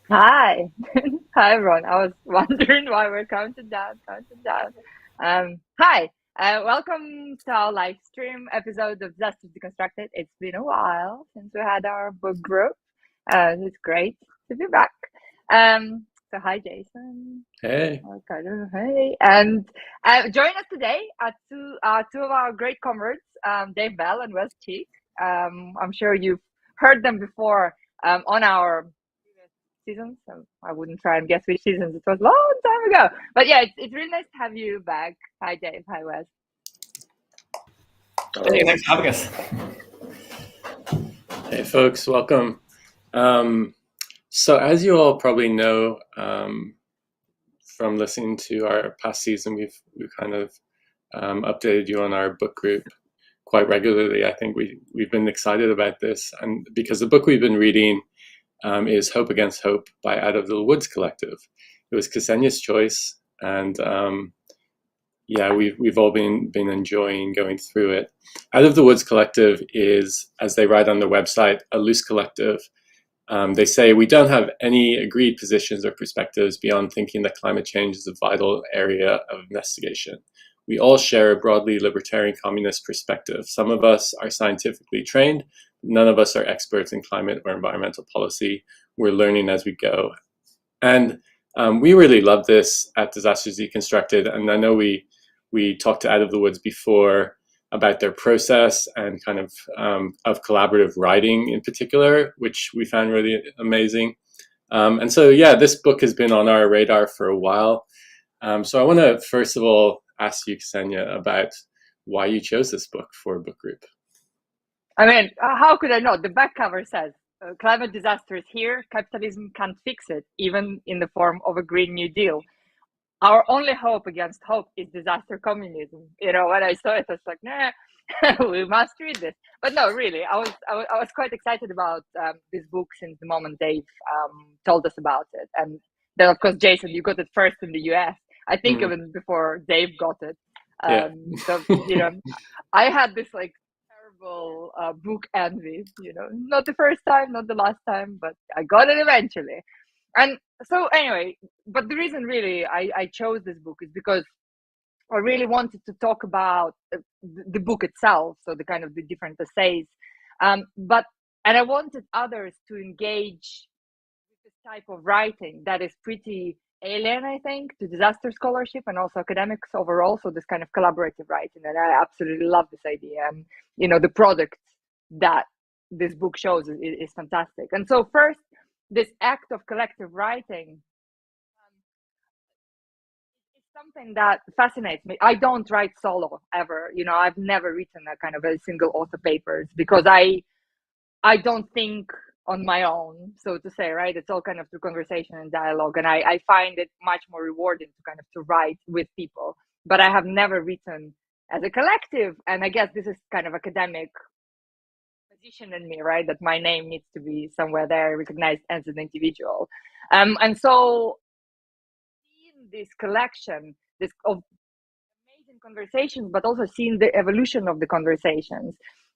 Hi. Hi, everyone. I was wondering why we're counting down, counting down. Hi. Welcome to our live stream episode of Justice Deconstructed. It's been a while since we had our book group. It's great to be back. So hi, Jason. Hey, Hey. And join us today are two of our great comrades, Dave Bell and Wes Cheek. I'm sure you've heard them before on our previous seasons. So I wouldn't try and guess which seasons. It was a long time ago. But yeah, it's really nice to have you back. Hi, Dave. Hi, Wes. Hey, thanks for having us. hey, folks, welcome. So, as you all probably know from listening to our past season, we've kind of updated you on our book group quite regularly. I think we've been excited about this, and because the book we've been reading is Hope Against Hope by Out of the Woods Collective. It was Ksenia's choice, and yeah, we've all been enjoying going through it. Out of the Woods Collective is, as they write on their website, a loose collective. They say we don't have any agreed positions or perspectives beyond thinking that climate change is a vital area of investigation. We all share a broadly libertarian communist perspective. Some of us are scientifically trained, none of us are experts in climate or environmental policy. We're learning as we go. And we really love this at Disasters Deconstructed. And I know we talked to Out of the Woods before about their process and kind of collaborative writing in particular, which we found really amazing. And so, yeah, this book has been on our radar for a while. So I want to first of all ask you, Ksenia, about why you chose this book for a book group. I mean, how could I not? The back cover says, climate disaster is here. Capitalism can't fix it, even in the form of a Green New Deal. Our only hope against hope is disaster communism. You know, when I saw it, I was like, nah, we must read this. But no, really, I was quite excited about this book since the moment Dave told us about it. And then, of course, Jason, you got it first in the US. I think Mm, even before Dave got it. yeah. So, you know, I had this like terrible book envy, you know, not the first time, not the last time, but I got it eventually. And so, anyway, but the reason really I chose this book is because I really wanted to talk about the book itself, so the kind of the different essays, but and I wanted others to engage with this type of writing that is pretty alien, I think, to disaster scholarship and also academics overall. So this kind of collaborative writing, and I absolutely love this idea, and you know the product that this book shows is fantastic. And so first, this act of collective writing is something that fascinates me. I don't write solo ever. You know, I've never written a kind of a single author papers because I don't think on my own, so to say, right? It's all kind of through conversation and dialogue, and I find it much more rewarding to kind of to write with people. But I have never written as a collective, and I guess this is kind of academic position in me, right? That my name needs to be somewhere there, recognized as an individual. And so seeing this collection, this of amazing conversations, but also seeing the evolution of the conversations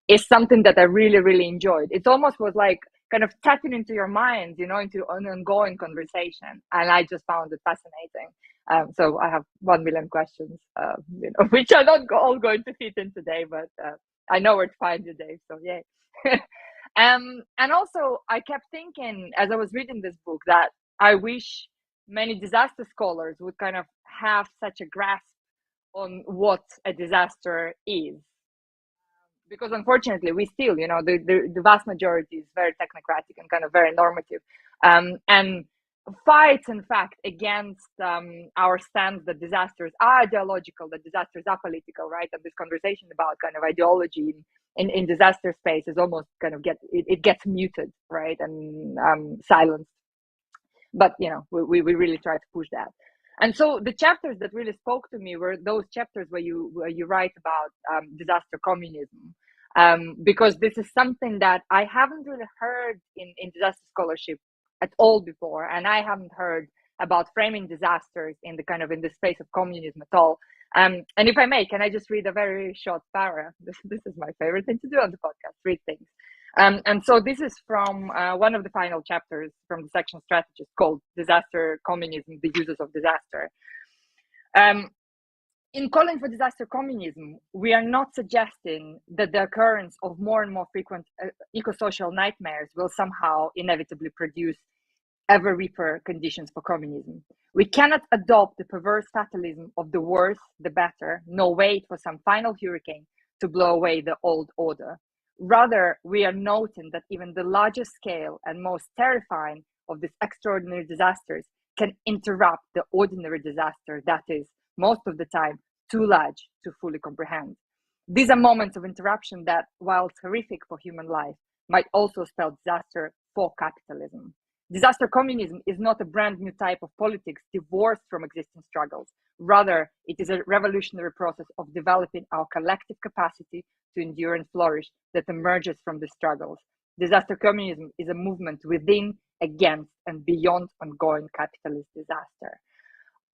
is something that I really, really enjoyed. It almost was like kind of tapping into your mind, you know, into an ongoing conversation. And I just found it fascinating. So I have 1 million questions, you know, which are not all going to fit in today, but I know where to find you, Dave. So yay. And also, I kept thinking as I was reading this book that I wish many disaster scholars would kind of have such a grasp on what a disaster is, because unfortunately we still, you know, the vast majority is very technocratic and kind of very normative, and fights in fact against our stance that disasters are ideological, that disasters are political, right? And this conversation about kind of ideology in disaster space is almost kind of it gets muted, right? And silenced. But you know, we really try to push that. And so the chapters that really spoke to me were those chapters where you write about disaster communism, because this is something that I haven't really heard in disaster scholarship at all before, and I haven't heard about framing disasters in the kind of in the space of communism at all. And if I may, can I just read a very short para? This is my favorite thing to do on the podcast, read things. And so this is from one of the final chapters from the section strategies called Disaster Communism, the Uses of Disaster. In calling for disaster communism, we are not suggesting that the occurrence of more and more frequent eco-social nightmares will somehow inevitably produce ever reaper conditions for communism. We cannot adopt the perverse fatalism of the worse, the better, nor wait for some final hurricane to blow away the old order. Rather, we are noting that even the largest scale and most terrifying of these extraordinary disasters can interrupt the ordinary disaster that is, most of the time, too large to fully comprehend. These are moments of interruption that, whilst horrific for human life, might also spell disaster for capitalism. Disaster communism is not a brand new type of politics divorced from existing struggles. Rather, it is a revolutionary process of developing our collective capacity to endure and flourish that emerges from the struggles. Disaster communism is a movement within, against, and beyond ongoing capitalist disaster.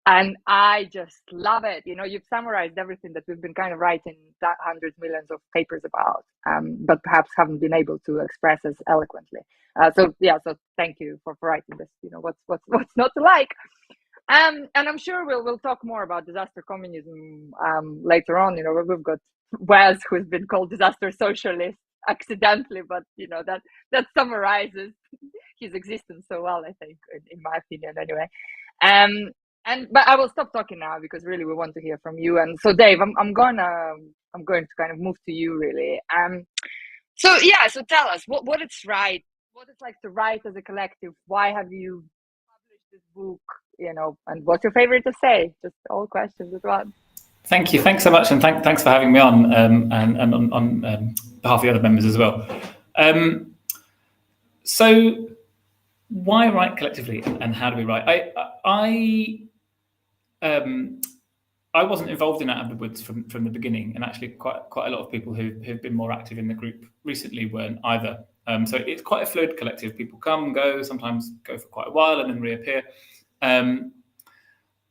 And I just love it. You know, you've summarized everything that we've been kind of writing hundreds, millions of papers about, but perhaps haven't been able to express as eloquently. So thank you for writing this. You know, what's not to like. And I'm sure we'll talk more about disaster communism later on. You know, we've got Wes, who's been called disaster socialist accidentally, but you know that summarizes his existence so well, I think, in my opinion, anyway. But I will stop talking now because really we want to hear from you. And so, Dave, I'm going to kind of move to you, really. So tell us what it's what it's like to write as a collective. Why have you published this book? You know, and what's your favorite to say? Just all questions at once. Thank you. Thanks so much, and thanks for having me on, and on behalf of the other members as well. So, why write collectively, and how do we write? I wasn't involved in Out of the Woods from the beginning, and actually quite a lot of people who've been more active in the group recently weren't either. So it's quite a fluid collective. People come, go, sometimes go for quite a while and then reappear.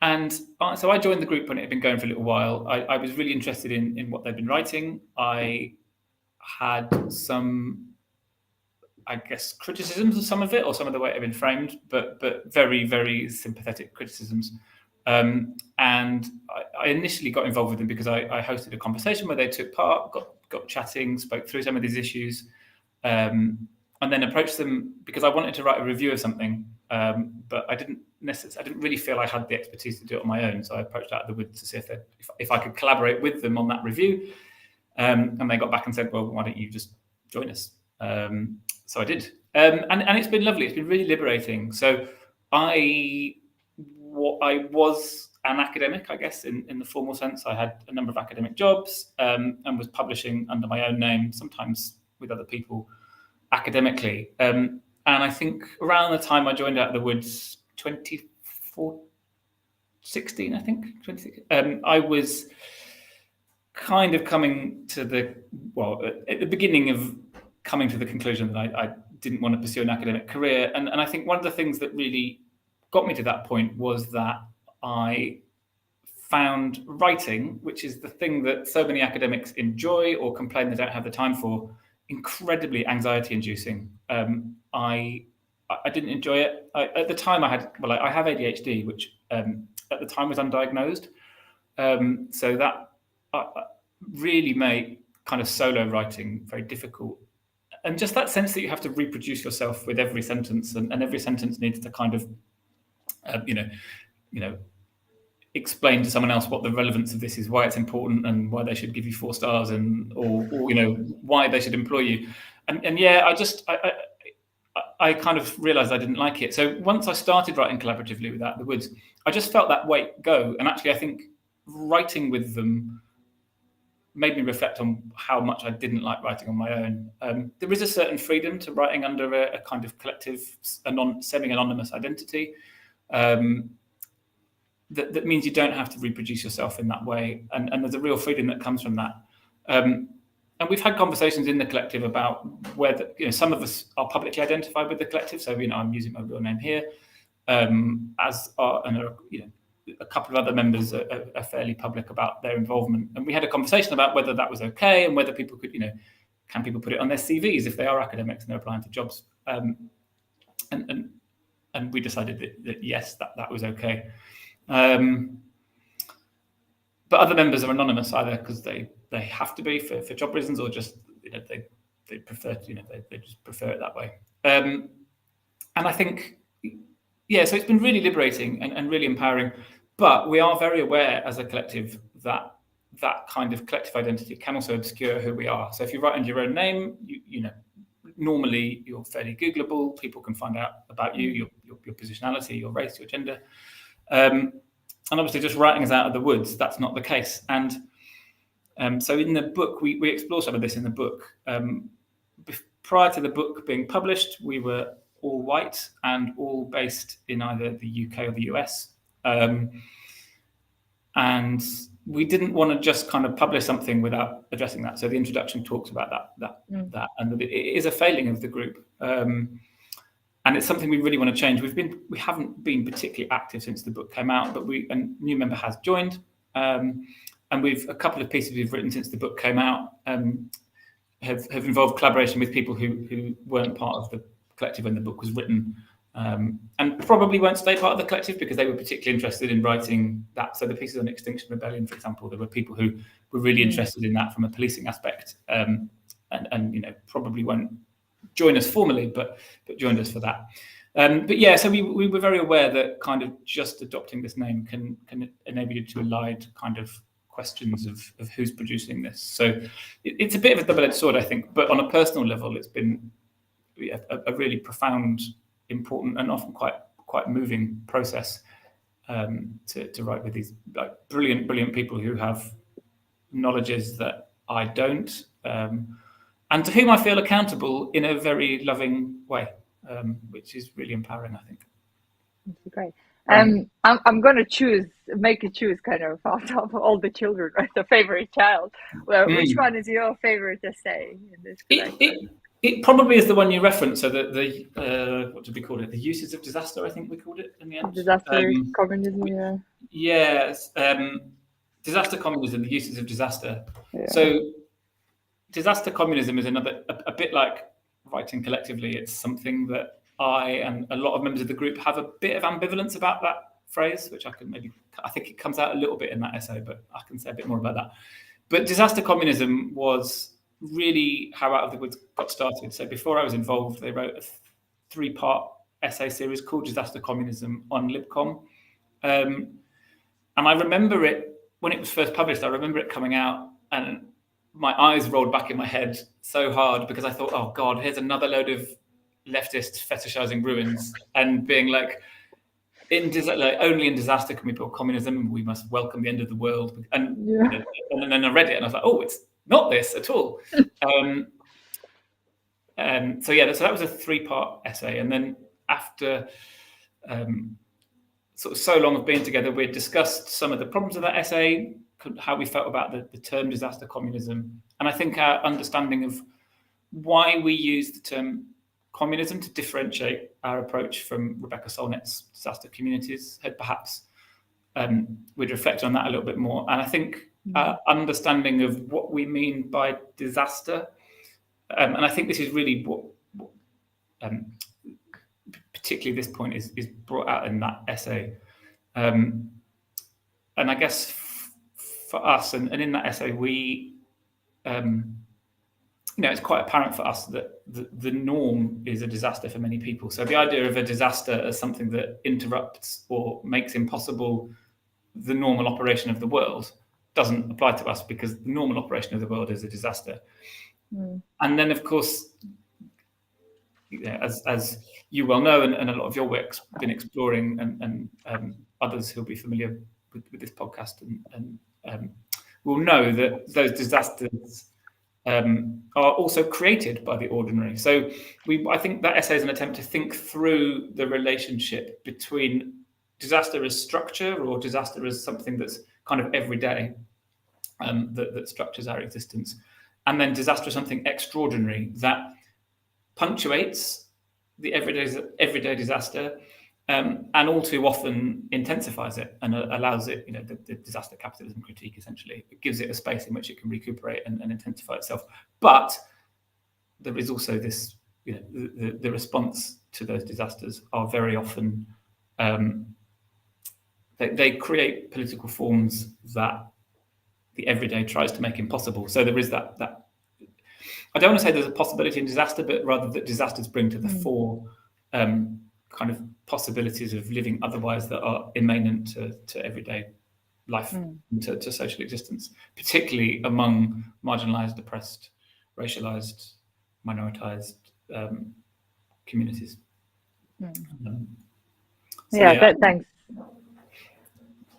So I joined the group when it had been going for a little while. I was really interested in what they'd been writing. I had some, I guess, criticisms of some of it or some of the way it had been framed, but very, very sympathetic criticisms. And I initially got involved with them because I hosted a conversation where they took part, got chatting, spoke through some of these issues, and then approached them because I wanted to write a review of something, but I didn't really feel I had the expertise to do it on my own. So I approached Out of the Woods to see if I could collaborate with them on that review, and they got back and said, "Well, why don't you just join us?" So I did, and it's been lovely. It's been really liberating. So I was an academic, I guess, in the formal sense. I had a number of academic jobs and was publishing under my own name, sometimes with other people academically. And I think around the time I joined Out of the Woods, 2016, I think, I was kind of coming to at the beginning of coming to the conclusion that I didn't want to pursue an academic career. And I think one of the things that really got me to that point was that I found writing, which is the thing that so many academics enjoy or complain they don't have the time for, incredibly anxiety-inducing. I didn't enjoy it. At the time, I have ADHD, which at the time was undiagnosed. So that really made kind of solo writing very difficult. And just that sense that you have to reproduce yourself with every sentence, and every sentence needs to kind of explain to someone else what the relevance of this is, why it's important, and why they should give you 4 stars, and or why they should employ you. And yeah, I kind of realized I didn't like it. So once I started writing collaboratively with Out of the Woods, I just felt that weight go. And actually, I think writing with them made me reflect on how much I didn't like writing on my own. There is a certain freedom to writing under a kind of collective, semi-anonymous identity. That means you don't have to reproduce yourself in that way. And there's a real freedom that comes from that. And we've had conversations in the collective about whether, some of us are publicly identified with the collective. So, I'm using my real name here, as are, a couple of other members are fairly public about their involvement. And we had a conversation about whether that was okay and whether people could, can people put it on their CVs if they are academics and they're applying to jobs? And we decided that yes, that was okay. But other members are anonymous either because they have to be for job reasons, or just they prefer to, they just prefer it that way. And I think, yeah, so it's been really liberating and really empowering. But we are very aware as a collective that kind of collective identity can also obscure who we are. So if you write under your own name, normally you're fairly Googleable. People can find out about you, your positionality, your race, your gender. And obviously just writing us out of the woods, that's not the case. And so in the book, we explore some of this in the book. Prior to the book being published, we were all white and all based in either the UK or the US. And we didn't want to just kind of publish something without addressing that. So the introduction talks about that, and it is a failing of the group. And it's something we really want to change. We haven't been particularly active since the book came out, but a new member has joined. And a couple of pieces we've written since the book came out have involved collaboration with people who weren't part of the collective when the book was written, and probably won't stay part of the collective because they were particularly interested in writing that. So the pieces on Extinction Rebellion, for example, there were people who were really interested in that from a policing aspect, and probably won't join us formally, but joined us for that. But yeah, so we were very aware that kind of just adopting this name can enable you to elide kind of questions of who's producing this. So it's a bit of a double-edged sword, I think, but on a personal level, it's been a really profound, important, and often quite moving process to write with these brilliant people who have knowledges that I don't, and to whom I feel accountable in a very loving way, which is really empowering, I think. That's great. I'm going to make you choose kind of out of all the children, right? The favorite child. Well, which one is your favorite essay in this collection? It probably is the one you referenced. So the what did we call it? The uses of disaster, I think we called it in the end. Disaster communism, yeah. Yes, disaster communism, the uses of disaster. Yeah. So disaster communism is a bit like writing collectively. It's something that I and a lot of members of the group have a bit of ambivalence about that phrase, which I think it comes out a little bit in that essay, but I can say a bit more about that. But disaster communism was really how Out of the Woods got started. So before I was involved, they wrote a 3-part essay series called Disaster Communism on LibCom. And I remember it, when it was first published, I remember it coming out and my eyes rolled back in my head so hard because I thought, oh God, here's another load of leftists fetishizing ruins and being like, only in disaster can we put communism. We must welcome the end of the world. And then I read it and I was like, oh, it's not this at all. So that was a 3-part essay. And then after sort of so long of being together, we discussed some of the problems of that essay, how we felt about the term disaster communism. And I think our understanding of why we use the term communism to differentiate our approach from Rebecca Solnit's disaster communities had perhaps we'd reflect on that a little bit more. And I think our understanding of what we mean by disaster, and I think this is really what particularly this point is brought out in that essay. And I guess for us, and in that essay, we it's quite apparent for us that the norm is a disaster for many people. So the idea of a disaster as something that interrupts or makes impossible the normal operation of the world doesn't apply to us because the normal operation of the world is a disaster. And then, of course, as you well know, and a lot of your work's been exploring, and others who'll be familiar with this podcast and will know that those disasters are also created by the ordinary. So I think that essay is an attempt to think through the relationship between disaster as structure or disaster as something that's kind of everyday, that structures our existence, and then disaster as something extraordinary that punctuates the everyday disaster, and all too often intensifies it and allows it, the disaster capitalism critique, essentially. It gives it a space in which it can recuperate and intensify itself. But there is also this, the response to those disasters are very often, they create political forms that the everyday tries to make impossible. So there is that I don't want to say there's a possibility in disaster, but rather that disasters bring to the fore kind of possibilities of living otherwise that are immanent to everyday life, to social existence, particularly among marginalized, oppressed, racialized, minoritized communities. Thanks.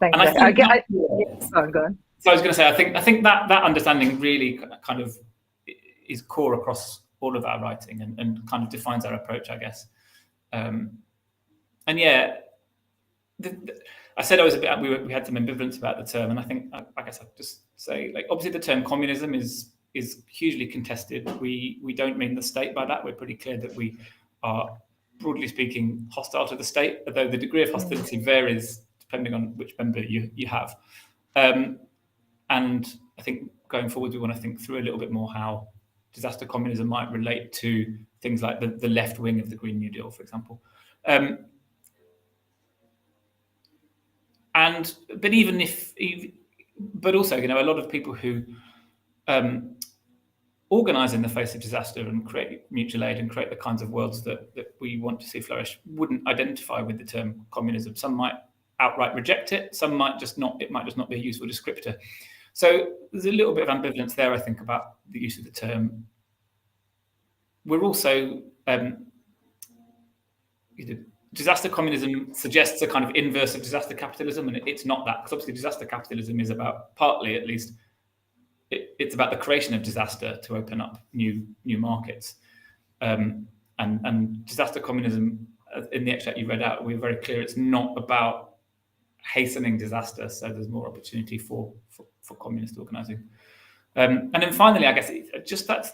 And I think go on. So I was going to say, I think that understanding really kind of is core across all of our writing and kind of defines our approach, I guess. And yeah, I said I was a bit. We had some ambivalence about the term, and I think I guess I'd just say, like, obviously the term communism is hugely contested. We don't mean the state by that. We're pretty clear that we are, broadly speaking, hostile to the state, although the degree of hostility varies depending on which member you have. And I think going forward, we want to think through a little bit more how disaster communism might relate to things like the left wing of the Green New Deal, for example. But also, a lot of people who organise in the face of disaster and create mutual aid and create the kinds of worlds that we want to see flourish wouldn't identify with the term communism. Some might outright reject it. Some might just not. It might just not be a useful descriptor. So there's a little bit of ambivalence there, I think, about the use of the term. We're also disaster communism suggests a kind of inverse of disaster capitalism, and it's not that, because obviously disaster capitalism is about, partly at least, it's about the creation of disaster to open up new markets. And disaster communism, in the extract you read out, we're very clear it's not about hastening disaster, so there's more opportunity for communist organising. And then finally, I guess just that's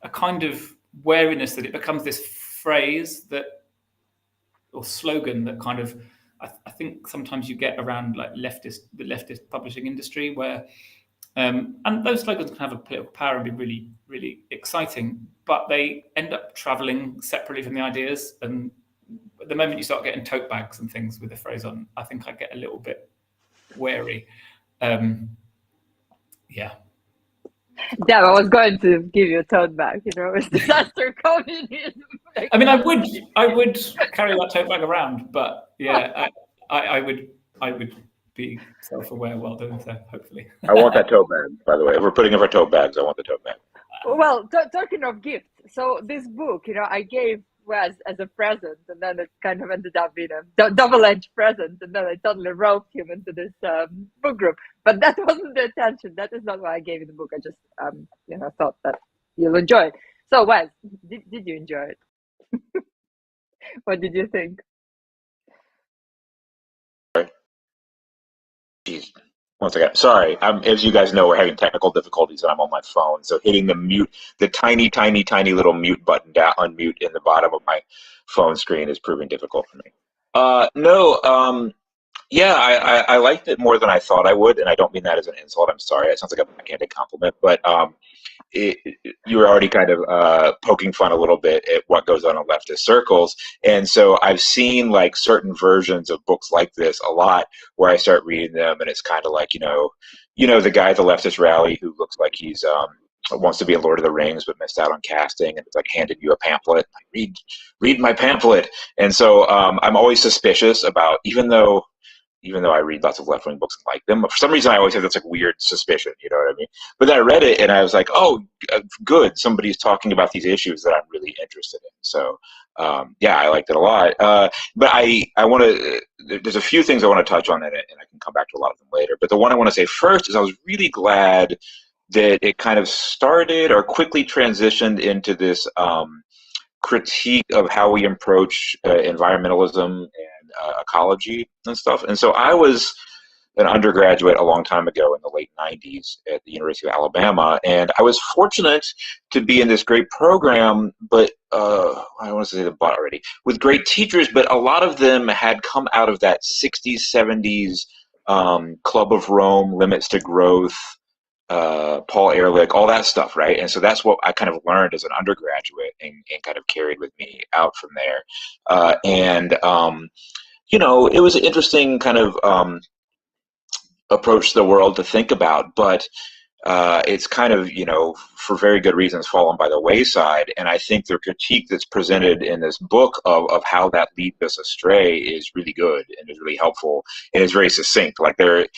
a kind of wariness that it becomes this phrase that, or slogan that kind of, I think sometimes you get around like the leftist publishing industry, where and those slogans can have a political power and be really, really exciting, but they end up travelling separately from the ideas. And the moment you start getting tote bags and things with the phrase on, I think I get a little bit wary. Yeah, I was going to give you a tote bag, it's disaster communism. I mean, I would carry that tote bag around, but yeah, I would be self-aware while doing so, hopefully. I want that tote bag, by the way. If we're putting up our tote bags, I want the tote bag. Well, talking of gifts, so this book, I gave Wes as a present, and then it kind of ended up being a double-edged present, and then I totally roped him into this book group. But that wasn't the intention. That is not why I gave you the book. I just, thought that you'll enjoy it. So, Wes, did you enjoy it? What did you think? Jeez. One second. Sorry. As you guys know, we're having technical difficulties, and I'm on my phone. So hitting the tiny, tiny, tiny little mute button unmute in the bottom of my phone screen is proving difficult for me. Yeah, I liked it more than I thought I would, and I don't mean that as an insult. I'm sorry. It sounds like a backhanded compliment, but you were already kind of poking fun a little bit at what goes on in leftist circles. And so I've seen like certain versions of books like this a lot, where I start reading them and it's kind of like, the guy at the leftist rally who looks like he's wants to be in Lord of the Rings but missed out on casting, and it's like handed you a pamphlet, like, read my pamphlet. And so I'm always suspicious about, even though I read lots of left-wing books and like them, for some reason I always have this like weird suspicion, you know what I mean? But then I read it and I was like, oh, good, somebody's talking about these issues that I'm really interested in. So yeah, I liked it a lot. But I want to, there's a few things I want to touch on in it, and I can come back to a lot of them later. But the one I want to say first is I was really glad that it kind of started or quickly transitioned into this critique of how we approach environmentalism and ecology and stuff. And so I was an undergraduate a long time ago in the late 90s at the University of Alabama, and I was fortunate to be in this great program, but I don't want to say the but already, with great teachers, but a lot of them had come out of that 60s, 70s Club of Rome, limits to growth Paul Ehrlich, all that stuff, right? And so that's what I kind of learned as an undergraduate and kind of carried with me out from there. And it was an interesting kind of approach to the world to think about, but it's kind of, for very good reasons, fallen by the wayside. And I think the critique that's presented in this book of how that leads us astray is really good and is really helpful and is very succinct. Like there's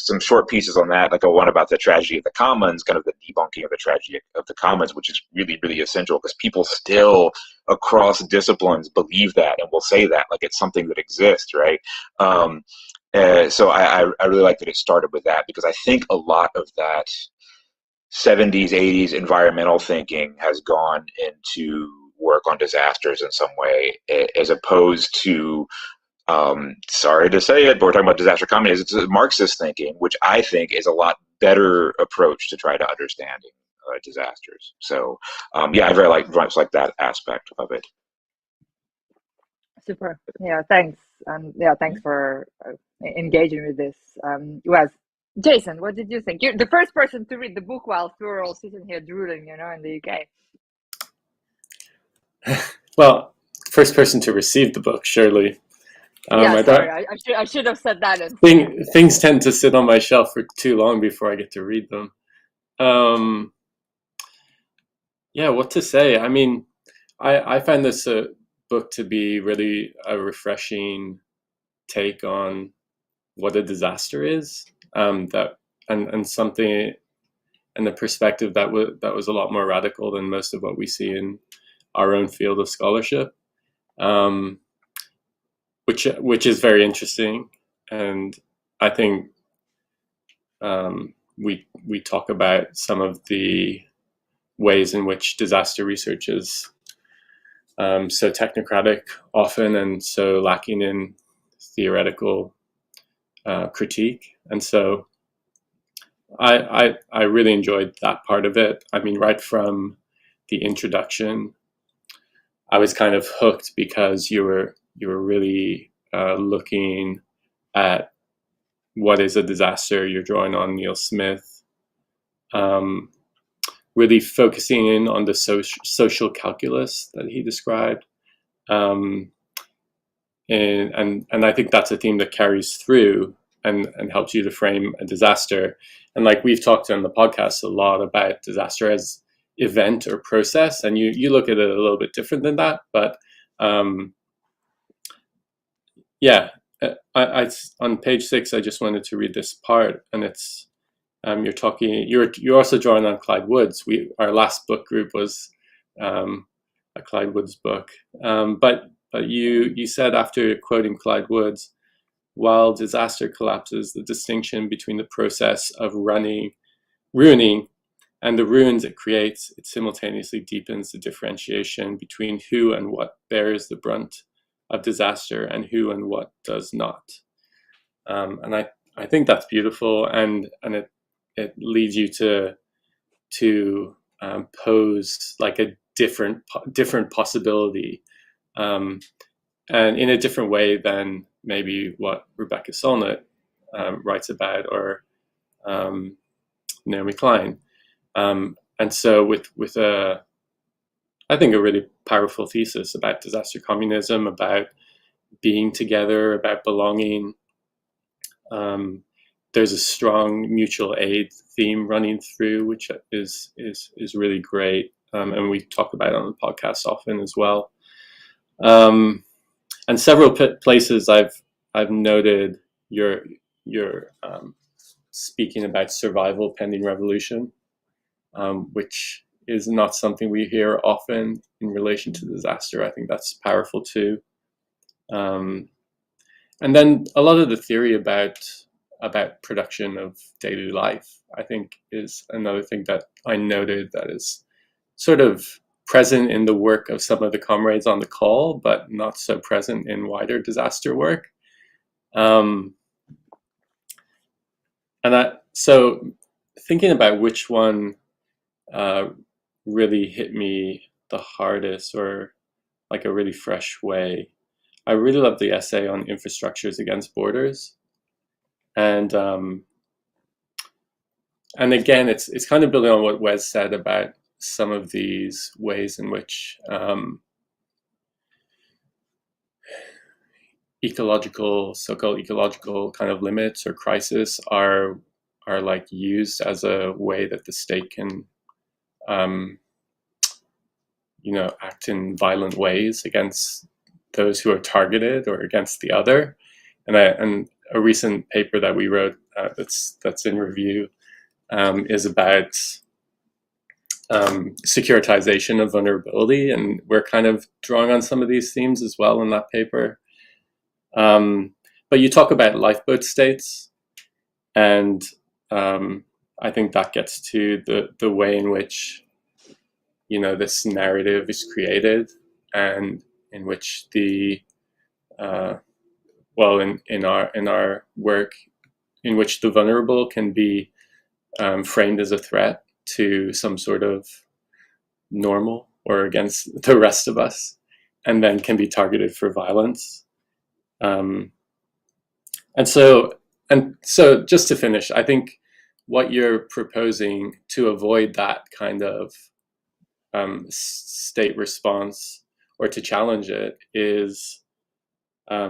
some short pieces on that, like a one about the tragedy of the commons, kind of the debunking of the tragedy of the commons, which is really, really essential because people still across disciplines believe that and will say that like it's something that exists, right? So I really like that it started with that because I think a lot of that 70s, 80s environmental thinking has gone into work on disasters in some way, as opposed to, sorry to say it, but we're talking about disaster communism. It's Marxist thinking, which I think is a lot better approach to try to understanding disasters. So, yeah, I very much like that aspect of it. Super. Yeah, thanks. Yeah, thanks for engaging with this. Was Jason, what did you think? You're the first person to read the book while we're all sitting here drooling, in the UK. Well, first person to receive the book, surely. Yeah, sorry, I should have said that. Things tend to sit on my shelf for too long before I get to read them. Yeah, what to say? I mean, I find this book to be really a refreshing take on what a disaster is. That and something and the perspective that was a lot more radical than most of what we see in our own field of scholarship, which is very interesting. And I think we talk about some of the ways in which disaster research is so technocratic often and so lacking in theoretical critique. And so I really enjoyed that part of it. I mean, right from the introduction, I was kind of hooked because you were really looking at what is a disaster. You're drawing on Neil Smith, really focusing in on the social calculus that he described. And I think that's a theme that carries through and helps you to frame a disaster. And like we've talked on the podcast a lot about disaster as event or process, and you look at it a little bit different than that. But yeah, I on page 6, I just wanted to read this part, and it's you're also drawing on Clyde Woods. Our last book group was a Clyde Woods book, but you said, after quoting Clyde Woods, while disaster collapses the distinction between the process of ruining and the ruins it creates, it simultaneously deepens the differentiation between who and what bears the brunt of disaster and who and what does not. And I think that's beautiful, and it leads you to pose like a different possibility, and in a different way than maybe what Rebecca Solnit writes about, or Naomi Klein. And so with I think a really powerful thesis about disaster communism, about being together, about belonging. There's a strong mutual aid theme running through, which is really great, and we talk about it on the podcast often as well. And several places I've noted your speaking about survival pending revolution, which is not something we hear often in relation to disaster. I think that's powerful too. And then a lot of the theory about production of daily life, I think, is another thing that I noted that is sort of present in the work of some of the comrades on the call, but not so present in wider disaster work. So thinking about which one really hit me the hardest, or like a really fresh way, I really love the essay on infrastructures against borders. And and again, it's kind of building on what Wes said about some of these ways in which so-called ecological kind of limits or crisis are like used as a way that the state can act in violent ways against those who are targeted or against the other. And a recent paper that we wrote that's in review is about securitization of vulnerability, and we're kind of drawing on some of these themes as well in that paper. But you talk about lifeboat states, and I think that gets to the way in which this narrative is created, and in which in our work, in which the vulnerable can be framed as a threat to some sort of normal or against the rest of us, and then can be targeted for violence. And so just to finish, I think what you're proposing to avoid that kind of state response, or to challenge it, is I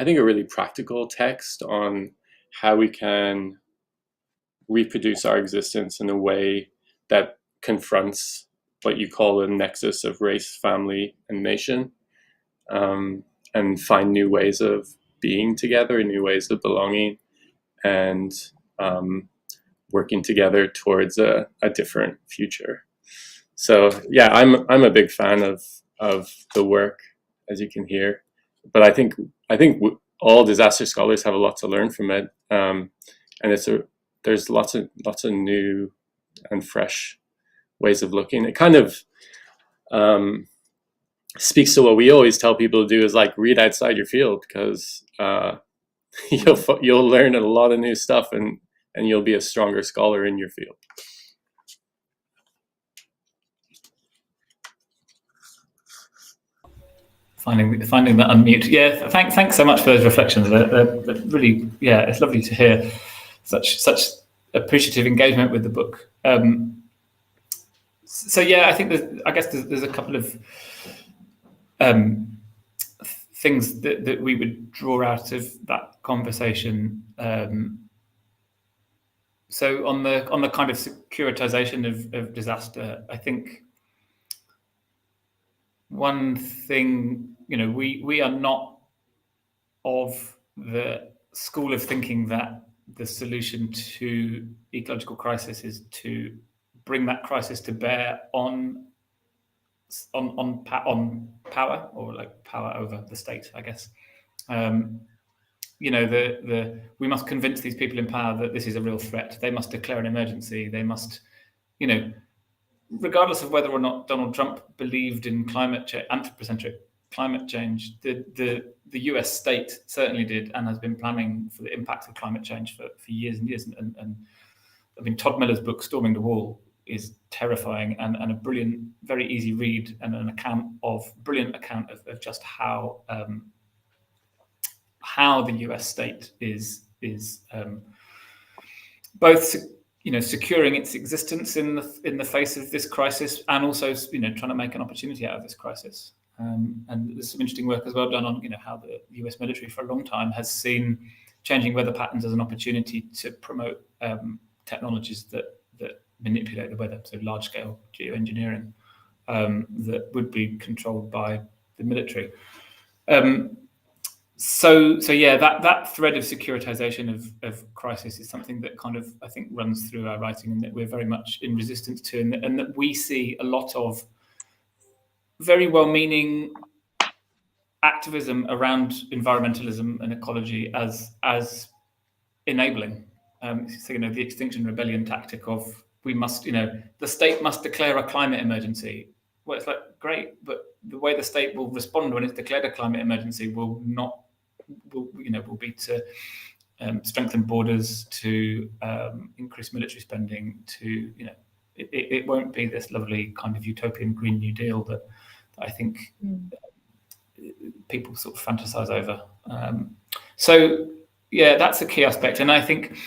think a really practical text on how we can reproduce our existence in a way that confronts what you call a nexus of race, family, and nation, and find new ways of being together, new ways of belonging, and working together towards a different future. So yeah, I'm a big fan of the work, as you can hear, but I think all disaster scholars have a lot to learn from it, and there's lots of new and fresh ways of looking. It kind of speaks to what we always tell people to do, is like read outside your field, because you'll learn a lot of new stuff, and you'll be a stronger scholar in your field. Finding that unmute. Yeah, thanks so much for those reflections. They're really, yeah, it's lovely to hear such appreciative engagement with the book. So yeah, I think there's a couple of things that we would draw out of that conversation. So on the kind of securitization of disaster, I think one thing, we are not of the school of thinking that the solution to ecological crisis is to bring that crisis to bear on power, or like power over the state, I guess. We must convince these people in power that this is a real threat. They must declare an emergency. They must, regardless of whether or not Donald Trump believed in anthropocentric climate change, the US state certainly did, and has been planning for the impact of climate change for years and years. And I mean, Todd Miller's book, Storming the Wall, is terrifying and a brilliant, very easy read, and an brilliant account of just how the US state is both securing its existence in the face of this crisis, and also trying to make an opportunity out of this crisis. And there's some interesting work as well done on how the US military for a long time has seen changing weather patterns as an opportunity to promote technologies that manipulate the weather, so large-scale geoengineering that would be controlled by the military. So yeah, that thread of securitization of crisis is something that kind of, I think, runs through our writing, and that we're very much in resistance to, and that we see a lot of very well-meaning activism around environmentalism and ecology as enabling. So the Extinction Rebellion tactic of we must, the state must declare a climate emergency. Well, it's like, great, but the way the state will respond when it's declared a climate emergency will be to strengthen borders, to increase military spending, to it won't be this lovely kind of utopian Green New Deal that I think people sort of fantasize over. So yeah, that's a key aspect, and I think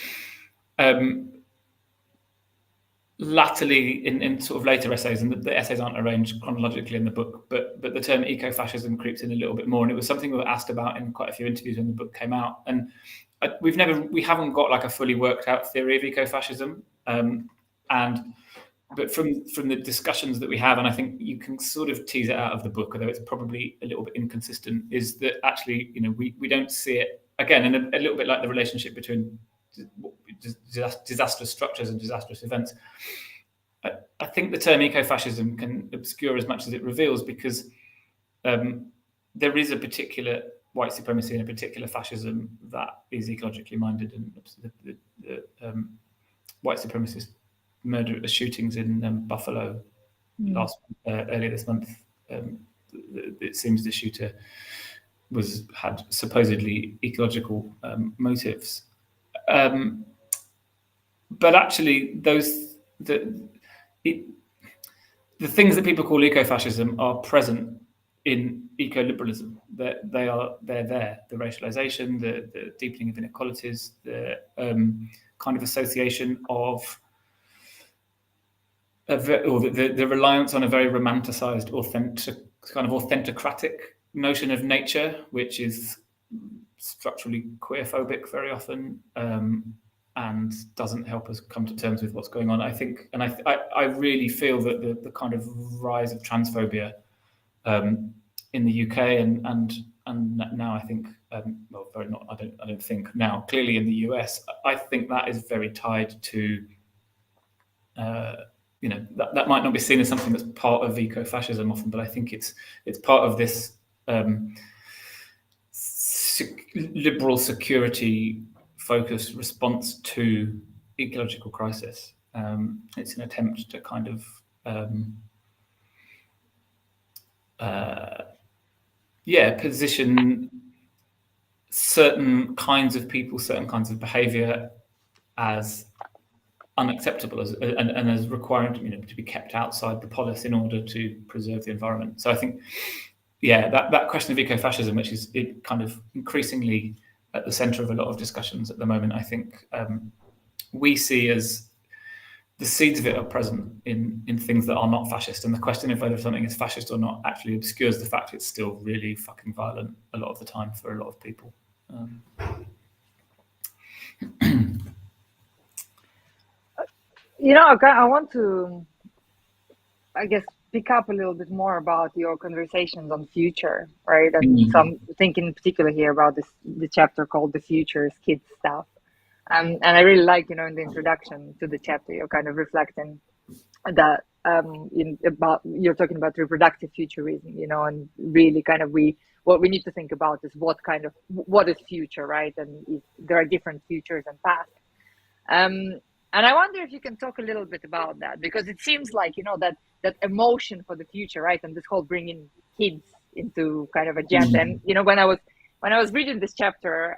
latterly, in sort of later essays, and the essays aren't arranged chronologically in the book, but the term ecofascism creeps in a little bit more, and it was something we were asked about in quite a few interviews when the book came out. And we haven't got like a fully worked out theory of ecofascism, but from the discussions that we have, and I think you can sort of tease it out of the book, although it's probably a little bit inconsistent, is that actually, we don't see it, again, in a little bit like the relationship between disastrous structures and disastrous events. I think the term ecofascism can obscure as much as it reveals, because there is a particular white supremacy and a particular fascism that is ecologically minded, and the white supremacist murder shootings in Buffalo earlier this month. It seems the shooter had supposedly ecological motives, but actually the things that people call ecofascism are present in ecoliberalism. They're there. The racialization, the deepening of inequalities, the kind of association of the reliance on a very romanticized, authenticratic notion of nature, which is structurally queerphobic very often, and doesn't help us come to terms with what's going on. I think, and I really feel that the kind of rise of transphobia in the UK and now I think, I don't think now, clearly in the US, I think that is very tied to, that might not be seen as something that's part of ecofascism often, but I think it's part of this liberal security focused response to ecological crisis. It's an attempt to kind of position certain kinds of people, certain kinds of behavior as unacceptable, and as requiring to be kept outside the polis in order to preserve the environment. So I think, that question of ecofascism, which is kind of increasingly at the centre of a lot of discussions at the moment, I think we see as the seeds of it are present in things that are not fascist, and the question of whether something is fascist or not actually obscures the fact it's still really fucking violent a lot of the time for a lot of people. I want to, I guess, pick up a little bit more about your conversations on future, right? And so I'm thinking in particular here about the chapter called "The Future is Kids Stuff," and I really like, in the introduction to the chapter, you're kind of reflecting that you're talking about reproductive futurism, and really kind of what we need to think about is what is future, right? And there are different futures and past. And I wonder if you can talk a little bit about that, because it seems like, that emotion for the future, right? And this whole bringing kids into kind of agenda. And, when I was reading this chapter,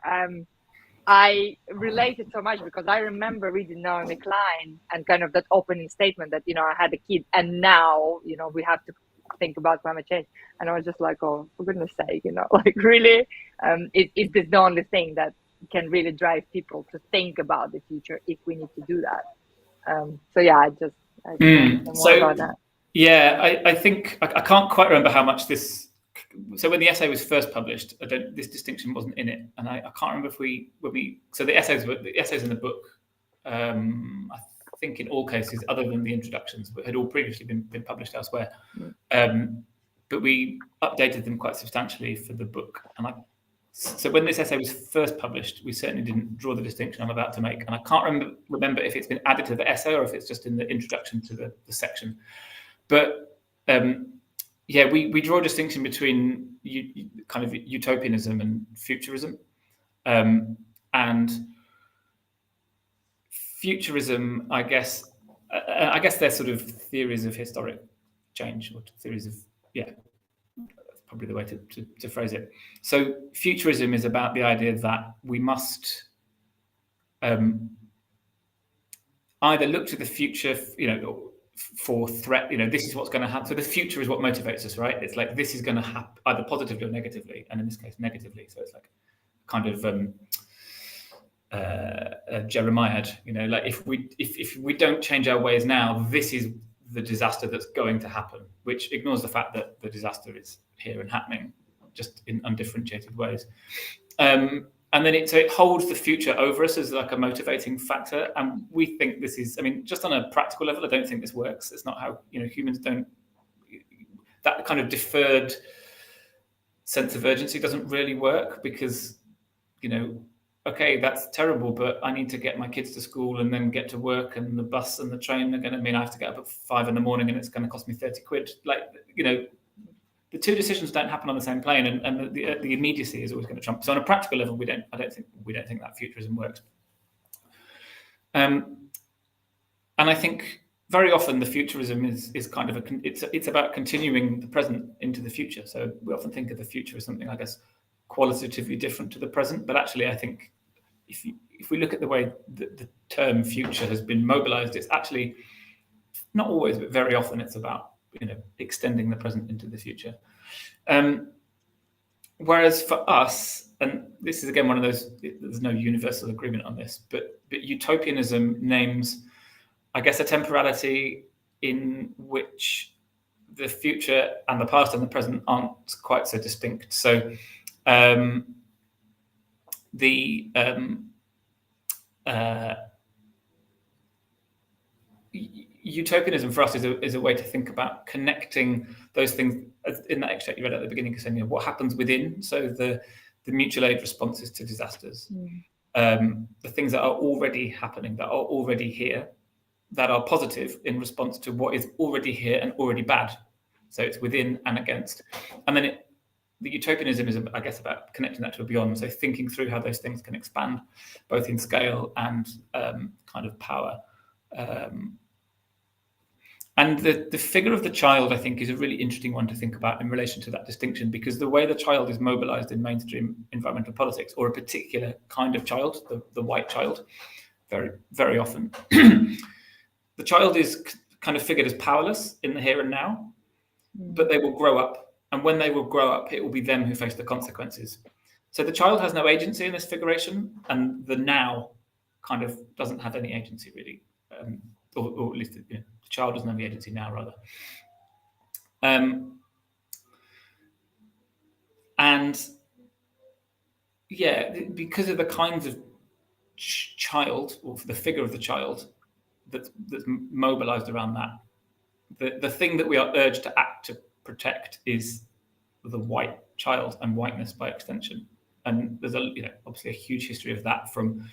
I related so much, because I remember reading Naomi Klein and kind of that opening statement that, I had a kid and now, we have to think about climate change. And I was just like, oh, for goodness sake, like really, is this the only thing that can really drive people to think about the future if we need to do that? I more about that. Yeah, I think I can't quite remember how much this. So when the essay was first published, this distinction wasn't in it, and I can't remember so the essays in the book, I think in all cases other than the introductions, had all previously been published elsewhere, but we updated them quite substantially for the book. And so when this essay was first published, we certainly didn't draw the distinction I'm about to make, and I can't remember if it's been added to the essay or if it's just in the introduction to the section. But we draw a distinction between kind of utopianism and futurism, and futurism, I guess they're sort of theories of historic change, or theories of that's probably the way to phrase it. So futurism is about the idea that we must either look to the future, for threat, this is what's going to happen. So the future is what motivates us, right? It's like this is going to happen either positively or negatively, and in this case negatively. So it's like kind of Jeremiah. Like if we don't change our ways now, this is the disaster that's going to happen, which ignores the fact that the disaster is here and happening, just in undifferentiated ways. And then it holds the future over us as like a motivating factor. And we think this is, just on a practical level, I don't think this works. It's not how, humans don't, that kind of deferred sense of urgency doesn't really work, because, okay, that's terrible, but I need to get my kids to school and then get to work, and the bus and the train are going to mean I have to get up at 5 a.m. and it's going to cost me 30 quid. Like, the two decisions don't happen on the same plane, and the immediacy is always going to trump. So on a practical level, we don't think that futurism works. And I think very often the futurism is kind of it's about continuing the present into the future. So we often think of the future as something, I guess, qualitatively different to the present, but actually I think if we look at the way the term future has been mobilized, it's actually not always, but very often it's about extending the present into the future. Whereas for us, and this is again one of those, there's no universal agreement on this, but utopianism names, I guess, a temporality in which the future and the past and the present aren't quite so distinct. So utopianism for us is a way to think about connecting those things in that extract you read at the beginning, saying what happens within. So the mutual aid responses to disasters, the things that are already happening, that are already here, that are positive in response to what is already here and already bad. So it's within and against. And then the utopianism is, I guess, about connecting that to a beyond. So thinking through how those things can expand, both in scale and kind of power. And the figure of the child, I think, is a really interesting one to think about in relation to that distinction, because the way the child is mobilized in mainstream environmental politics, or a particular kind of child, the white child, very, very often, the child is kind of figured as powerless in the here and now, but they will grow up. And when they will grow up, it will be them who face the consequences. So the child has no agency in this figuration, and the now kind of doesn't have any agency, really. Or at least the child doesn't have the agency now, rather. And yeah, because of the kinds of child, or the figure of the child that's mobilized around that, the thing that we are urged to act to protect is the white child and whiteness by extension. And there's obviously a huge history of that, from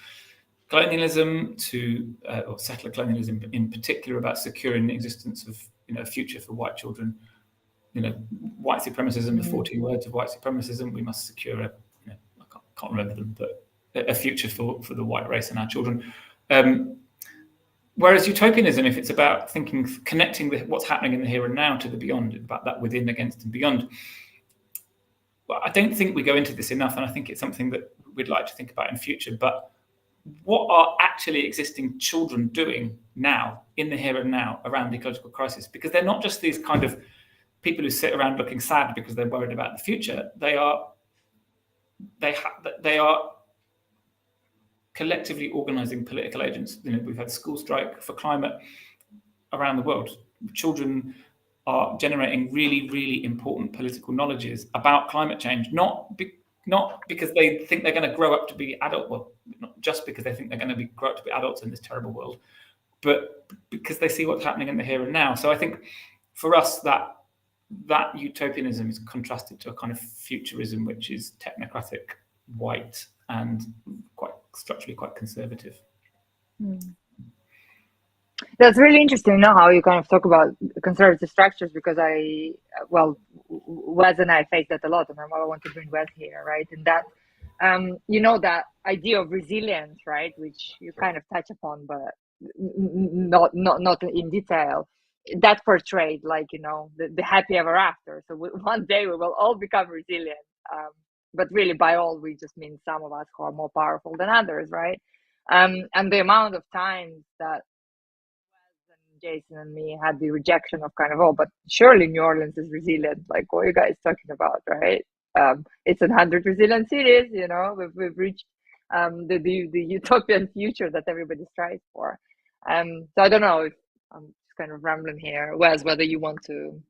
colonialism to or settler colonialism in particular, about securing the existence of a future for white children. White supremacism, the 14 words of white supremacism: we must secure I can't remember them, but a future for the white race and our children. Whereas utopianism, if it's about connecting what's happening in the here and now to the beyond, about that within, against, and beyond, well, I don't think we go into this enough, and I think it's something that we'd like to think about in future. But what are actually existing children doing now, in the here and now, around the ecological crisis? Because they're not just these kind of people who sit around looking sad because they're worried about the future. They are collectively organizing political agents. We've had school strike for climate around the world. Children are generating really, really important political knowledges about climate change, not because they think they're going to grow up to be adult, well, not just because they think they're going to grow up to be adults in this terrible world, but because they see what's happening in the here and now. So I think for us, that utopianism is contrasted to a kind of futurism, which is technocratic, white, and structurally quite conservative. That's really interesting, how you kind of talk about conservative structures, because Wes and I face that a lot, and I want to bring Wes here, right? And that, that idea of resilience, right, which you kind of touch upon, but not in detail. That portrayed the happy ever after. So one day we will all become resilient, but really by all we just mean some of us who are more powerful than others, right? And the amount of times that Jason and me had the rejection of but surely New Orleans is resilient. Like, what are you guys talking about, right? It's 100 resilient cities. We've reached the utopian future that everybody strives for. So I don't know if I'm just kind of rambling here, Wes, whether you want to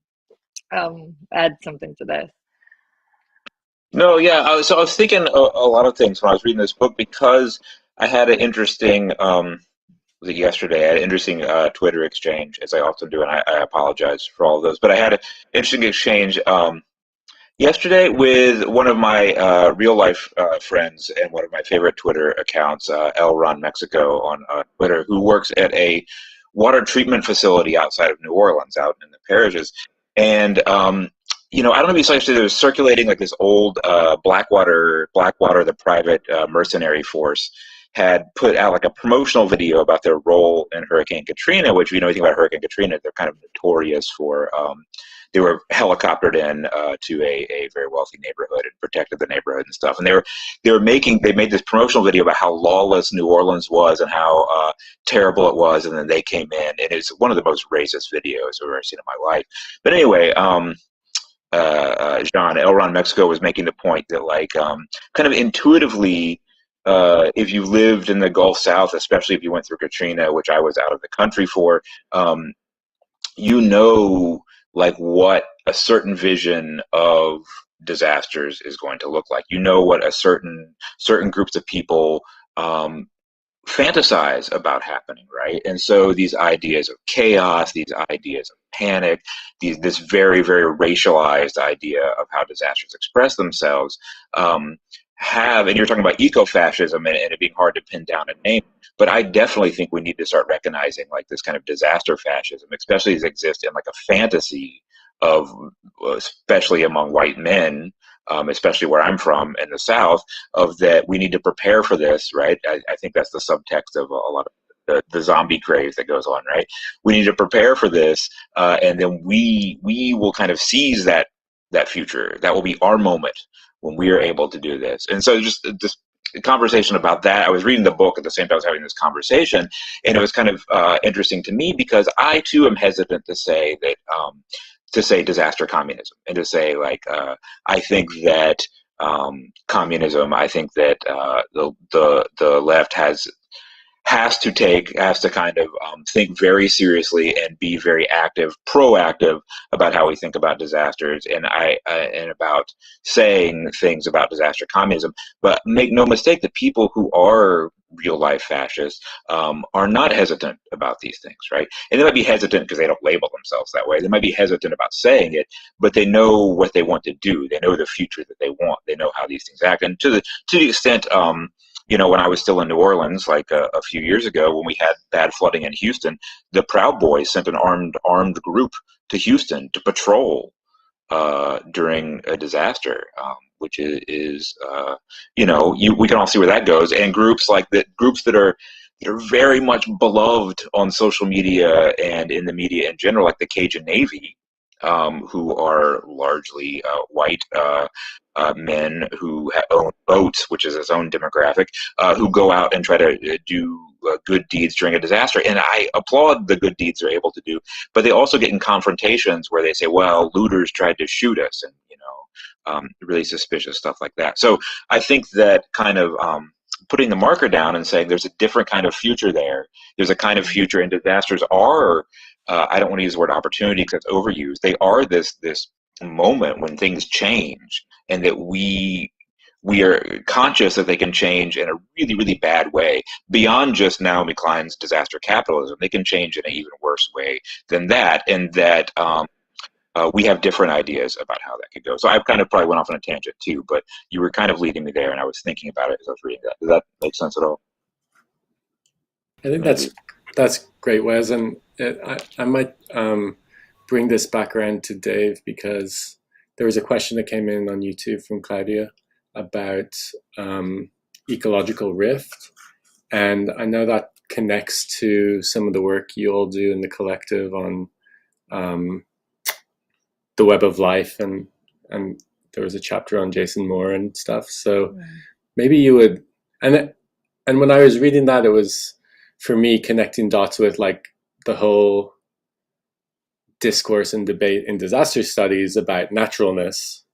add something to this. No, yeah. So I was thinking a lot of things when I was reading this book because I had an interesting, was it yesterday? I had an interesting Twitter exchange, as I often do, and I apologize for all of those. But I had an interesting exchange yesterday with one of my real life friends and one of my favorite Twitter accounts, El Ron Mexico on Twitter, who works at a water treatment facility outside of New Orleans, out in the parishes. And I don't know if you saw yesterday, there was circulating like this old Blackwater, the private mercenary force, had put out like a promotional video about their role in Hurricane Katrina, which, if you know anything about Hurricane Katrina, they're kind of notorious for. They were helicoptered in to a very wealthy neighborhood and protected the neighborhood and stuff. And they made this promotional video about how lawless New Orleans was and how terrible it was. And then they came in, and it's one of the most racist videos I've ever seen in my life. But anyway, Jean Elron Mexico was making the point that kind of intuitively, if you lived in the Gulf South, especially if you went through Katrina, which I was out of the country for, like what a certain vision of disasters is going to look like. You know what a certain groups of people fantasize about happening, right? And so these ideas of chaos, these ideas of panic, this very, very racialized idea of how disasters express themselves and you're talking about eco-fascism and it being hard to pin down a name, but I definitely think we need to start recognizing like this kind of disaster fascism, especially as it exists in like a fantasy of, especially among white men, especially where I'm from in the South, of that we need to prepare for this, right? I think that's the subtext of a lot of the zombie craze that goes on, right? We need to prepare for this, and then we will kind of seize that future. That will be our moment when we are able to do this. And so just this conversation about that, I was reading the book at the same time I was having this conversation, and it was kind of interesting to me because I too am hesitant to say that disaster communism and to say I think that communism, I think that the left has to kind of think very seriously and be very proactive about how we think about disasters and about saying things about disaster communism. But make no mistake, the people who are real life fascists are not hesitant about these things, right? And they might be hesitant because they don't label themselves that way. They might be hesitant about saying it, but they know what they want to do. They know the future that they want. They know how these things act. And to the extent, when I was still in New Orleans, like a few years ago, when we had bad flooding in Houston, the Proud Boys sent an armed group to Houston to patrol during a disaster, which is we can all see where that goes. And groups like that, groups that are very much beloved on social media and in the media in general, like the Cajun Navy, who are largely white men who own boats, which is its own demographic, who go out and try to do good deeds during a disaster. And I applaud the good deeds they're able to do, but they also get in confrontations where they say, well, looters tried to shoot us, and really suspicious stuff like that. So I think that kind of putting the marker down and saying there's a different kind of future there. There's a kind of future, and disasters are, I don't want to use the word opportunity because it's overused. They are this moment when things change, and that we are conscious that they can change in a really, really bad way beyond just Naomi Klein's disaster capitalism. They can change in an even worse way than that, and that we have different ideas about how that could go. So I kind of probably went off on a tangent too, but you were kind of leading me there, and I was thinking about it as I was reading that. Does that make sense at all? I think that's great, Wes, and I might bring this back around to Dave, because there was a question that came in on YouTube from Claudia about ecological rift, and I know that connects to some of the work you all do in the collective on the web of life, and there was a chapter on Jason Moore and stuff. So maybe you would, and when I was reading that, it was for me connecting dots with like the whole discourse and debate in disaster studies about naturalness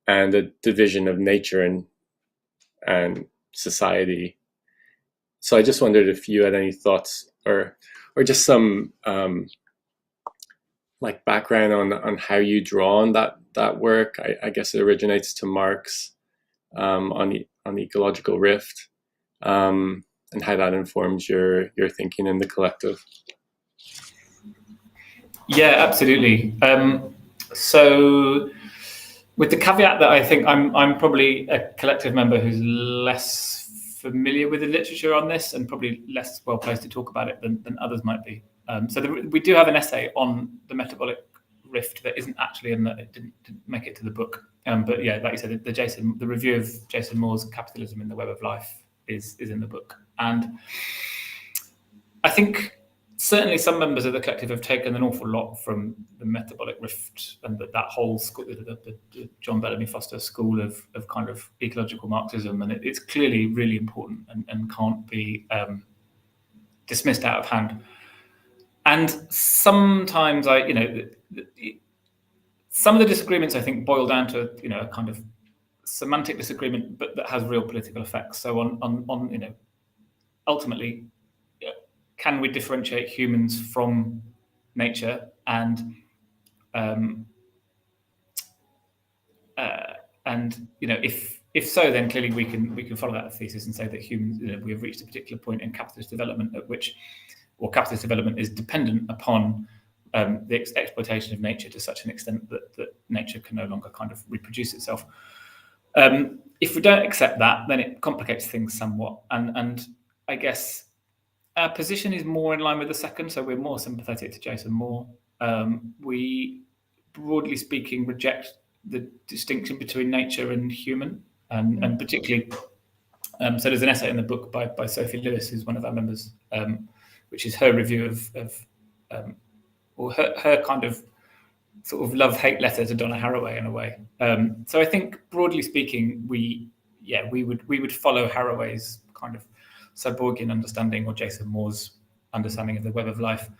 and the division of nature and society. So I just wondered if you had any thoughts or just some like background on how you draw on that work. I guess it originates to Marx on ecological rift, and how that informs your thinking in the collective. Yeah, absolutely. So, with the caveat that I think I'm probably a collective member who's less familiar with the literature on this and probably less well placed to talk about it than others might be. We do have an essay on the metabolic rift that isn't actually in it didn't make it to the book. But yeah, like you said, the review of Jason Moore's Capitalism in the Web of Life is in the book, and I think certainly some members of the collective have taken an awful lot from the metabolic rift and that whole school, the John Bellamy Foster school of kind of ecological Marxism, and it's clearly really important and can't be dismissed out of hand. And sometimes some of the disagreements I think boil down to a kind of semantic disagreement, but that has real political effects. So on ultimately, can we differentiate humans from nature? And if so, then clearly we can follow that thesis and say that humans, we have reached a particular point in capitalist development at which, or capitalist development is dependent upon the exploitation of nature to such an extent that nature can no longer kind of reproduce itself. If we don't accept that, then it complicates things somewhat. And I guess our position is more in line with the second, so we're more sympathetic to Jason Moore. We, broadly speaking, reject the distinction between nature and human, and particularly, so there's an essay in the book by Sophie Lewis, who's one of our members, which is her review or her kind of sort of love-hate letter to Donna Haraway in a way. So I think, broadly speaking, we would follow Haraway's kind of Cyborgian understanding or Jason Moore's understanding of the web of life,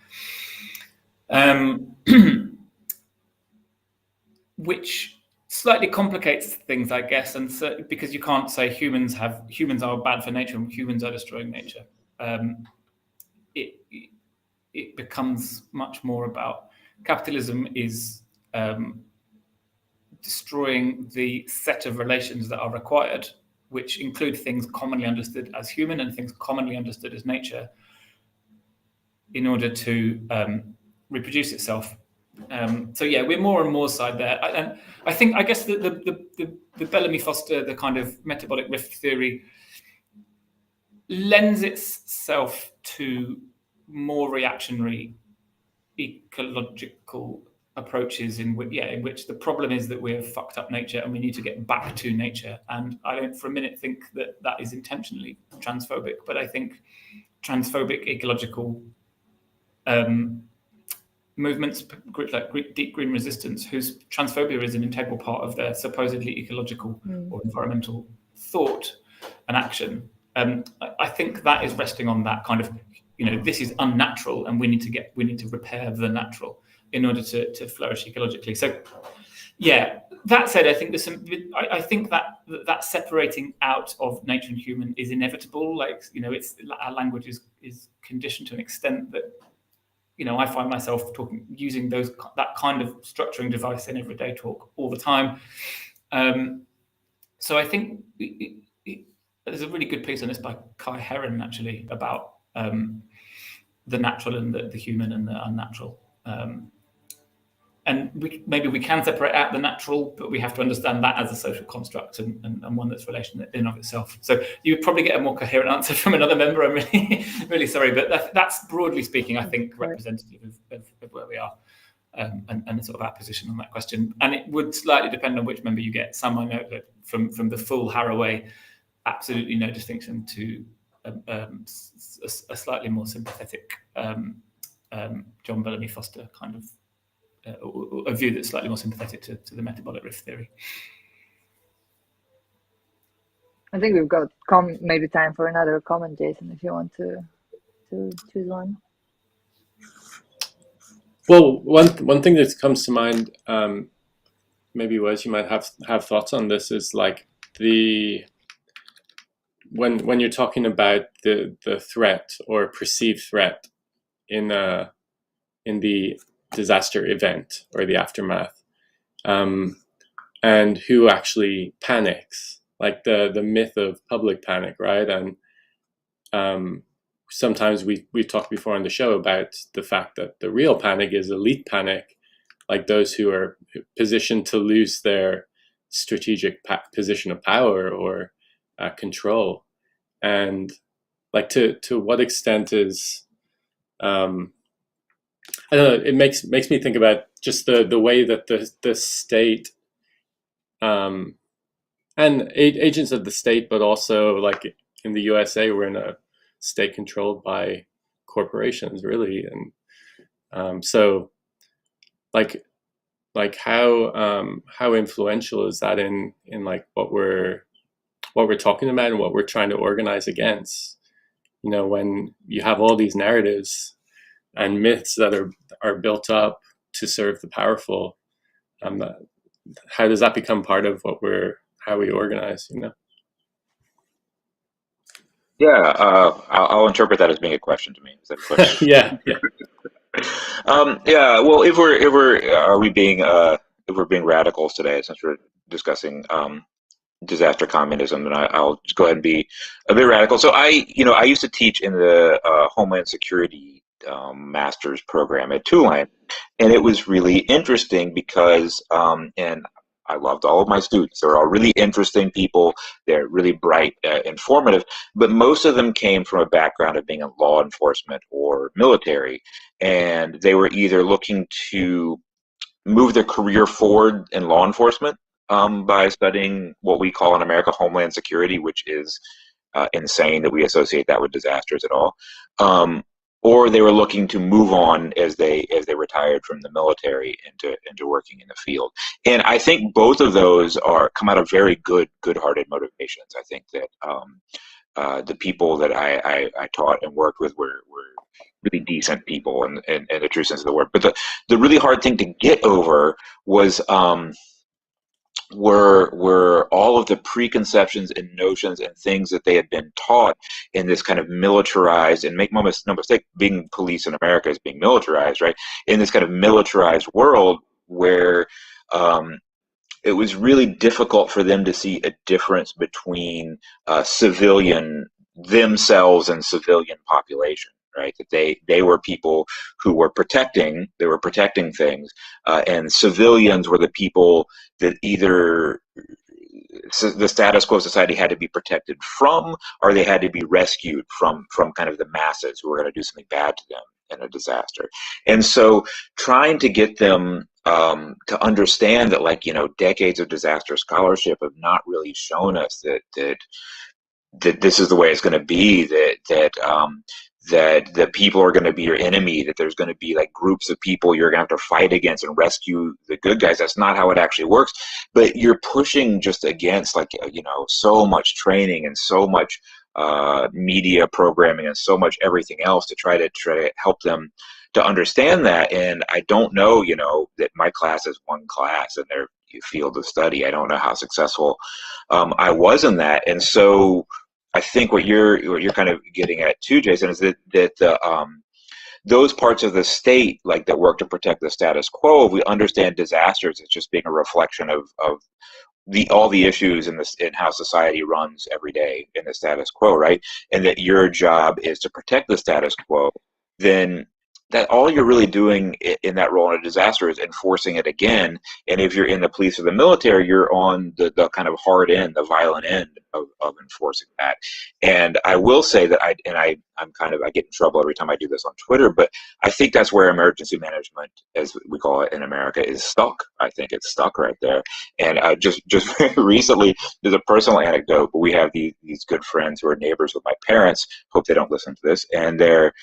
which slightly complicates things, I guess, and so, because you can't say humans are bad for nature and humans are destroying nature. It becomes much more about capitalism is destroying the set of relations that are required, which include things commonly understood as human and things commonly understood as nature, in order to reproduce itself. So yeah, we're more and more side there, and I guess the Bellamy Foster, the kind of metabolic rift theory, lends itself to more reactionary ecological approaches in which the problem is that we have fucked up nature and we need to get back to nature. And I don't for a minute think that is intentionally transphobic, but I think transphobic ecological movements, groups like Deep Green Resistance, whose transphobia is an integral part of their supposedly ecological or environmental thought and action, I think that is resting on that kind of, this is unnatural and we need to repair the natural in order to flourish ecologically. So yeah, that said, I think I think that separating out of nature and human is inevitable. Like, it's our language is conditioned to an extent that, I find myself using that kind of structuring device in everyday talk all the time. So I think there's a really good piece on this by Kai Heron, actually, about the natural and the human and the unnatural. And maybe we can separate out the natural, but we have to understand that as a social construct and one that's relational in and of itself. So you would probably get a more coherent answer from another member. I'm really, really sorry, but that's broadly speaking, I think, representative of where we are and sort of our position on that question. And it would slightly depend on which member you get. Some I know that from the full Haraway, absolutely no distinction, to a slightly more sympathetic John Bellamy Foster kind of a view that's slightly more sympathetic to the metabolic rift theory. I think we've got maybe time for another comment, Jason, if you want to choose one. Well, one thing that comes to mind, maybe Wes, you might have thoughts on this, is like the when you're talking about the threat or perceived threat in the disaster event or the aftermath, and who actually panics, like the myth of public panic, right? And sometimes we've talked before on the show about the fact that the real panic is elite panic, like those who are positioned to lose their strategic position of power or control. And like to what extent is I don't know, it makes me think about just the way that the state and agents of the state, but also like in the USA, we're in a state controlled by corporations, really, and so like how influential is that in like what we're talking about and what we're trying to organize against? You know, when you have all these narratives and myths that are built up to serve the powerful, how does that become part of how we organize? You know? Yeah, I'll interpret that as being a question to me. Is that a question? Yeah, yeah. Yeah. Well, if we're being radicals today, since we're discussing disaster communism, and I'll just go ahead and be a bit radical. So I used to teach in the Homeland Security master's program at Tulane, and it was really interesting because, and I loved all of my students. They're all really interesting people. They're really bright, informative, but most of them came from a background of being in law enforcement or military, and they were either looking to move their career forward in law enforcement by studying what we call in America Homeland Security, which is insane that we associate that with disasters at all. Or they were looking to move on as they retired from the military into working in the field. And I think both of those come out of very good-hearted motivations. I think that the people that I taught and worked with were really decent people in the true sense of the word. But the really hard thing to get over was were all of the preconceptions and notions and things that they had been taught in this kind of militarized, and make no mistake, being police in America is being militarized, right? In this kind of militarized world where it was really difficult for them to see a difference between civilian themselves and civilian population, right? That they were people who were protecting things, and civilians were the people that either the status quo society had to be protected from, or they had to be rescued from kind of the masses who were going to do something bad to them in a disaster. And so trying to get them to understand that, like, decades of disaster scholarship have not really shown us that this is the way it's going to be, that the people are going to be your enemy, that there's going to be like groups of people you're going to have to fight against and rescue the good guys. That's not how it actually works. But you're pushing just against, like, so much training and so much media programming and so much everything else to try to help them to understand that. And I don't know, that my class is one class in their field of study. I don't know how successful I was in that. And so I think what you're kind of getting at too, Jason, is that those parts of the state, like, that work to protect the status quo, we understand disasters as just being a reflection of all the issues in how society runs every day in the status quo, right? And that your job is to protect the status quo. Then that all you're really doing in that role in a disaster is enforcing it again. And if you're in the police or the military, you're on the kind of hard end, the violent end of enforcing that. And I will say that I get in trouble every time I do this on Twitter, but I think that's where emergency management, as we call it in America, is stuck. I think it's stuck right there. And just very recently, there's a personal anecdote, but we have these good friends who are neighbors with my parents. Hope they don't listen to this. And their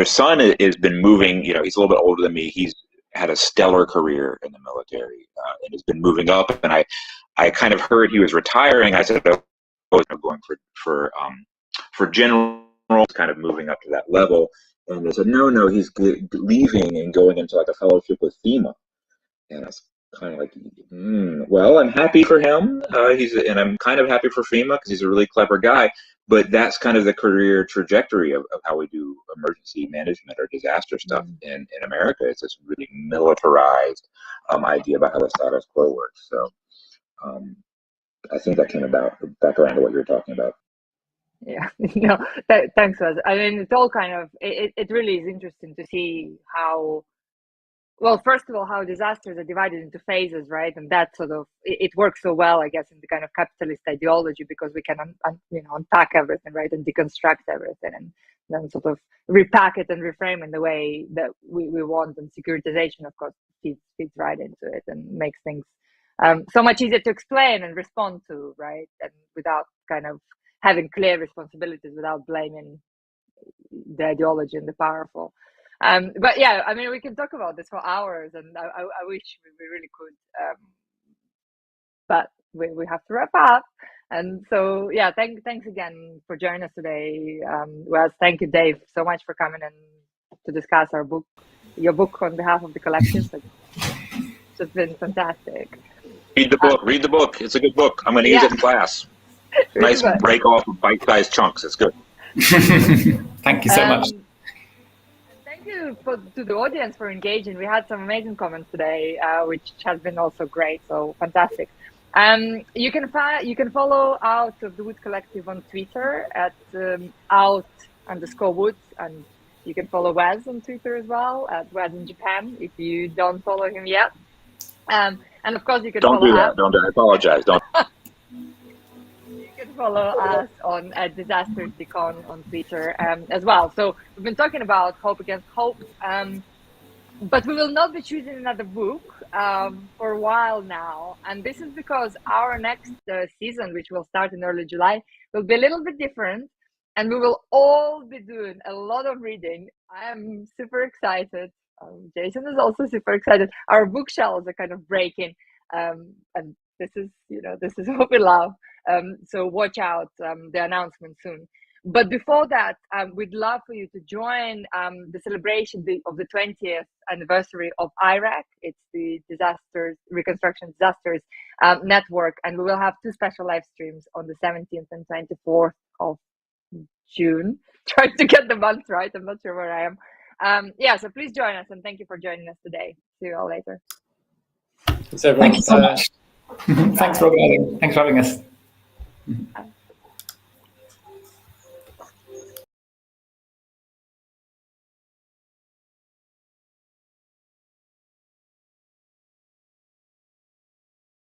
son has been moving. He's a little bit older than me. He's had a stellar career in the military and has been moving up. And I kind of heard he was retiring. I said, going for general, kind of moving up to that level. And they said, no, he's leaving and going into like a fellowship with FEMA. And I said, kind of like, well, I'm happy for him. And I'm kind of happy for FEMA because he's a really clever guy. But that's kind of the career trajectory of how we do emergency management or disaster stuff in America. It's this really militarized idea about how the status quo works. So I think that came about back around to what you were talking about. Yeah, no, thanks, Wes. I mean, it's all kind of, it really is interesting to see how, well, first of all, how disasters are divided into phases, right? And that sort of, it works so well, I guess, in the kind of capitalist ideology because we can, unpack everything, right? And deconstruct everything and then sort of repack it and reframe in the way that we want. And securitization, of course, feeds right into it and makes things so much easier to explain and respond to, right? And without kind of having clear responsibilities, without blaming the ideology and the powerful. But yeah, I mean, we can talk about this for hours, and I wish we really could, but we have to wrap up. And so, yeah, thanks again for joining us today. Wes, thank you, Dave, so much for coming and to discuss your book on behalf of the collective. It's just been fantastic. Read the book. Read the book. It's a good book. I'm going to use it in class. Nice break off of bite-sized chunks. It's good. Thank you so much. Thank you to the audience for engaging. We had some amazing comments today, which has been also great. So fantastic. You can follow Out of the Woods Collective on Twitter at out_woods, and you can follow Wes on Twitter as well at Wes in Japan if you don't follow him yet. And of course you can don't follow do that. us. Don't do that. I apologize. Don't. You can follow us on DisasterDecon on Twitter as well. So we've been talking about Hope Against Hope, but we will not be choosing another book for a while now. And this is because our next season, which will start in early July, will be a little bit different. And we will all be doing a lot of reading. I am super excited. Jason is also super excited. Our bookshelves are kind of breaking. And this is what we love. So watch out, the announcement soon. But before that, we'd love for you to join the celebration of the 20th anniversary of IRAC. It's the Reconstruction Disasters Network. And we will have 2 special live streams on the 17th and 24th of June. Trying to get the month right. I'm not sure where I am. So please join us, and thank you for joining us today. See you all later. Thank you so much. Thanks for having us.